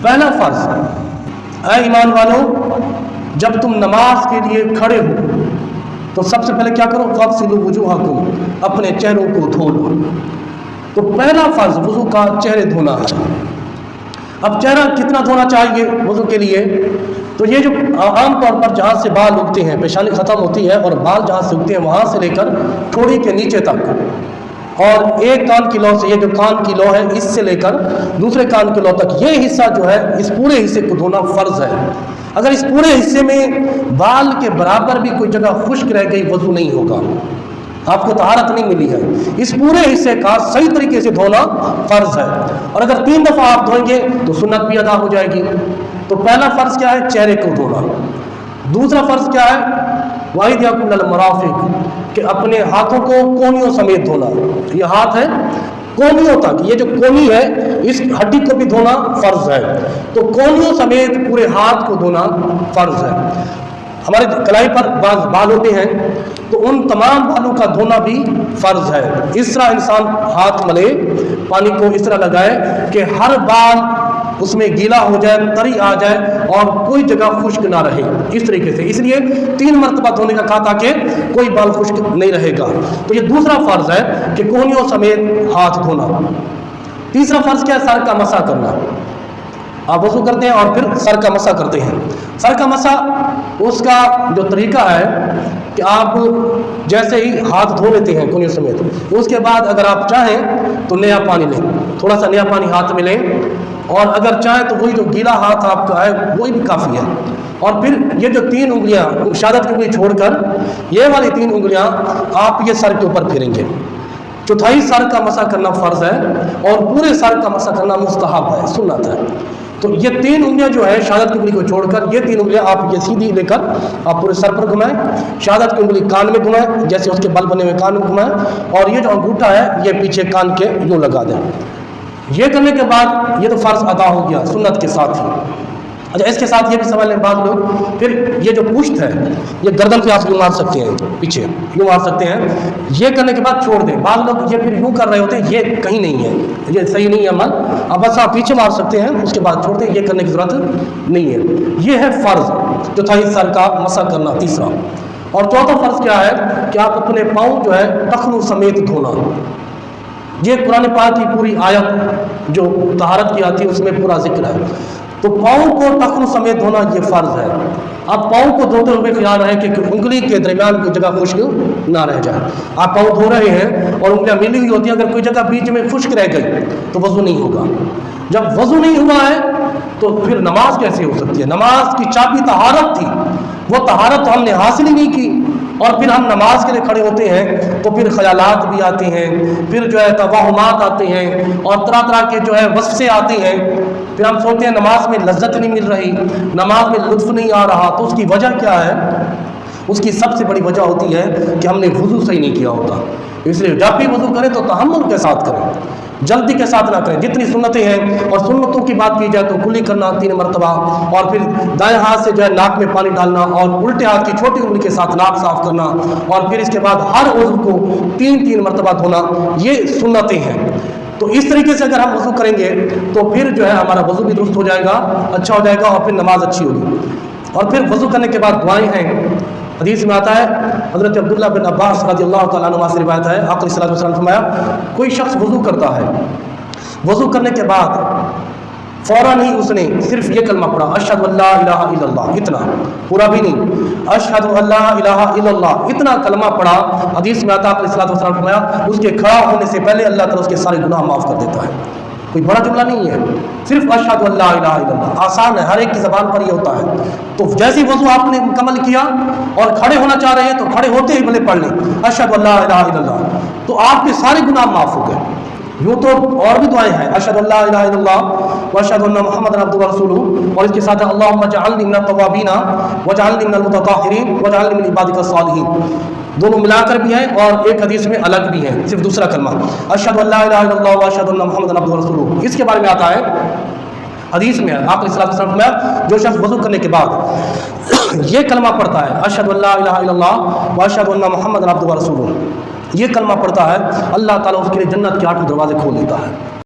پہلا فرض، اے ایمان والو جب تم نماز کے لیے کھڑے ہو تو سب سے پہلے کیا کرو؟ فاغسلوا وجوہکم، اپنے چہروں کو دھو لو۔ تو پہلا فرض وضو کا چہرے دھونا ہے۔ اب چہرہ کتنا دھونا چاہیے وضو کے لیے؟ تو یہ جو عام طور پر جہاں سے بال اگتے ہیں، پیشانی ختم ہوتی ہے اور بال جہاں سے اگتے ہیں وہاں سے لے کر ٹھوڑی کے نیچے تک، اور ایک کان کی لو سے، یہ جو کان کی لو ہے اس سے لے کر دوسرے کان کی لو تک، یہ حصہ جو ہے اس پورے حصے کو دھونا فرض ہے۔ اگر اس پورے حصے میں بال کے برابر بھی کوئی جگہ خشک رہ گئی وضو نہیں ہوگا، آپ کو طہارت نہیں ملی ہے۔ اس پورے حصے کا صحیح طریقے سے دھونا فرض ہے، اور اگر 3 دفعہ آپ دھوئیں گے تو سنت بھی ادا ہو جائے گی۔ تو پہلا فرض کیا ہے؟ چہرے کو دھونا۔ دوسرا فرض کیا ہے؟ وَأَيْدِيَكُمْ إِلَى الْمَرَافِقِ، کہ اپنے ہاتھوں کو کونیوں سمیت دھونا۔ یہ ہاتھ ہے کونیوں تک، یہ جو کونی ہے اس ہڈی کو بھی دھونا فرض ہے، تو کونیوں سمیت پورے ہاتھ کو دھونا فرض ہے۔ ہمارے کلائی پر بعض بال ہوتے ہیں تو ان تمام بالوں کا دھونا بھی فرض ہے۔ اس طرح انسان ہاتھ ملے، پانی کو اس طرح لگائے کہ ہر بال اس میں گیلا ہو جائے، تری آ جائے اور کوئی جگہ خشک نہ رہے، اس طریقے سے۔ اس لیے 3 مرتبہ دھونے کا کہا تاکہ کوئی بال خشک نہیں رہے گا۔ تو یہ دوسرا فرض ہے کہ کونیوں سمیت ہاتھ دھونا۔ تیسرا فرض کیا ہے؟ سر کا مسح کرنا۔ آپ وضو کرتے ہیں اور پھر سر کا مسح کرتے ہیں۔ سر کا مسح اس کا جو طریقہ ہے کہ آپ جیسے ہی ہاتھ دھو لیتے ہیں کونیوں سمیت، اس کے بعد اگر آپ چاہیں تو نیا پانی لیں، تھوڑا سا نیا پانی ہاتھ میں لیں، اور اگر چاہیں تو وہی جو گیلا ہاتھ آپ کا ہے وہی بھی کافی ہے، اور پھر یہ جو 3 انگلیاں شہادت کی انگلی چھوڑ کر یہ والی 3 انگلیاں آپ یہ سر کے اوپر پھیریں گے۔ چوتھائی سر کا مسح کرنا فرض ہے، اور پورے سر کا مسح کرنا مستحب ہے، سنت ہے۔ تو یہ 3 انگلیاں جو ہے شہادت کی انگلی کو چھوڑ کر، یہ 3 انگلیاں آپ یہ سیدھی لے کر آپ پورے سر پر گھمائیں، شہادت کی انگلی کان میں گھمائیں جیسے اس کے بل بنے ہوئے کان میں گھمائیں، اور یہ جو انگوٹھا ہے یہ پیچھے کان کے یوں لگا دیں۔ یہ کرنے کے بعد یہ تو فرض ادا ہو گیا سنت کے ساتھ ہی۔ اچھا، اس کے ساتھ یہ بھی سوال ہے بعض لوگ، پھر یہ جو پشت ہے یہ گردن پہ آپ یوں مار سکتے ہیں، پیچھے یوں مار سکتے ہیں، یہ کرنے کے بعد چھوڑ دیں۔ بعض لوگ یہ پھر یوں کر رہے ہوتے ہیں، یہ کہیں نہیں ہے، یہ صحیح نہیں ہے عمل۔ اب بس آپ پیچھے مار سکتے ہیں، اس کے بعد چھوڑ دیں، یہ کرنے کی ضرورت نہیں ہے۔ یہ ہے فرض چوتھائی سر کا مسح کرنا، تیسرا۔ اور چوتھا فرض کیا ہے کہ آپ اپنے پاؤں جو ہے ٹخنوں سمیت دھونا۔ یہ قرآن پاک کی پوری آیت جو طہارت کی آتی ہے اس میں پورا ذکر ہے۔ تو پاؤں کو ٹخنوں سمیت دھونا یہ فرض ہے۔ اب پاؤں کو دھوتے ہوئے خیال رہے کہ انگلی کے درمیان کوئی جگہ خشک نہ رہ جائے۔ آپ پاؤں دھو رہے ہیں اور انگلیاں ملی ہوئی ہوتی ہیں، اگر کوئی جگہ بیچ میں خشک رہ گئی تو وضو نہیں ہوگا۔ جب وضو نہیں ہوا ہے تو پھر نماز کیسے ہو سکتی ہے؟ نماز کی چابی طہارت تھی، وہ طہارت تو ہم نے حاصل ہی نہیں کی، اور پھر ہم نماز کے لیے کھڑے ہوتے ہیں تو پھر خیالات بھی آتے ہیں، پھر جو ہے توہمات آتے ہیں، اور طرح طرح کے جو ہے وسوسے آتے ہیں۔ پھر ہم سوچتے ہیں نماز میں لذت نہیں مل رہی، نماز میں لطف نہیں آ رہا، تو اس کی وجہ کیا ہے؟ اس کی سب سے بڑی وجہ ہوتی ہے کہ ہم نے وضو صحیح نہیں کیا ہوتا۔ اس لیے جب بھی وضو کریں تو تحمل کے ساتھ کریں، جلدی کے ساتھ نہ کریں۔ جتنی سنتیں ہیں، اور سنتوں کی بات کی جائے تو کلی کرنا 3 مرتبہ، اور پھر دائیں ہاتھ سے جو ہے ناک میں پانی ڈالنا، اور الٹے ہاتھ کی چھوٹی انگلی کے ساتھ ناک صاف کرنا، اور پھر اس کے بعد ہر عضو کو 3 مرتبہ دھونا، یہ سنتیں ہیں۔ تو اس طریقے سے اگر ہم وضو کریں گے تو پھر جو ہے ہمارا وضو بھی درست ہو جائے گا، اچھا ہو جائے گا، اور پھر نماز اچھی ہوگی۔ اور پھر وضو کرنے کے بعد دعائیں ہیں۔ حدیث میں آتا ہے، حضرت عبداللہ بن عباس رضی اللہ تعالیٰ عنہ سے روایت ہے، آقا صلی اللہ علیہ وسلم نے فرمایا، کوئی شخص وضو کرتا ہے، وضو کرنے کے بعد فوراً ہی اس نے صرف یہ کلمہ پڑھا، اشہد ان لا الہ الا اللہ، اتنا، پورا بھی نہیں، اشہد ان لا الہ الا اللہ، اتنا کلمہ پڑھا۔ حدیث میں آتا ہے، صلی اللہ علیہ وسلم نے فرمایا، اس کے کھڑا ہونے سے پہلے اللہ تعالیٰ اس کے سارے گناہ معاف کر دیتا ہے۔ کوئی بڑا جملہ نہیں ہے، صرف اشہد ان لا الہ الا اللہ، آسان ہے، ہر ایک کی زبان پر یہ ہوتا ہے۔ تو جیسی وضو آپ نے مکمل کیا اور کھڑے ہونا چاہ رہے ہیں تو کھڑے ہوتے ہی بھلے پڑھ لیں اشہد ان لا الہ الا اللہ، تو آپ کے سارے گناہ معاف ہو گئے۔ یوں تو اور بھی دعائیں ہیں، اشہد ان لا الہ الا اللہ واشہد ان محمد عبدہ ورسولہ، اور اس کے ساتھ اللہم اجعلنی من التوابین واجعلنی من المتطہرین واجعلنی من عبادک الصالحین، دونوں ملا کر بھی ہیں اور ایک حدیث میں الگ بھی ہیں، صرف دوسرا کلمہ اشہد ان لا الہ الا اللہ واشہد ان محمد عبدہ ورسولہ۔ اس کے بارے میں آتا ہے حدیث میں، آپ صلی اللہ علیہ وسلم میں، جو شخص وضو کرنے کے بعد یہ کلمہ پڑھتا ہے، اشہد ان لا الہ الا اللہ واشہد ان محمد عبدہ ورسولہ، یہ کلمہ پڑھتا ہے، اللہ تعالیٰ اس کے لیے جنت کے 8 دروازے کھول دیتا ہے۔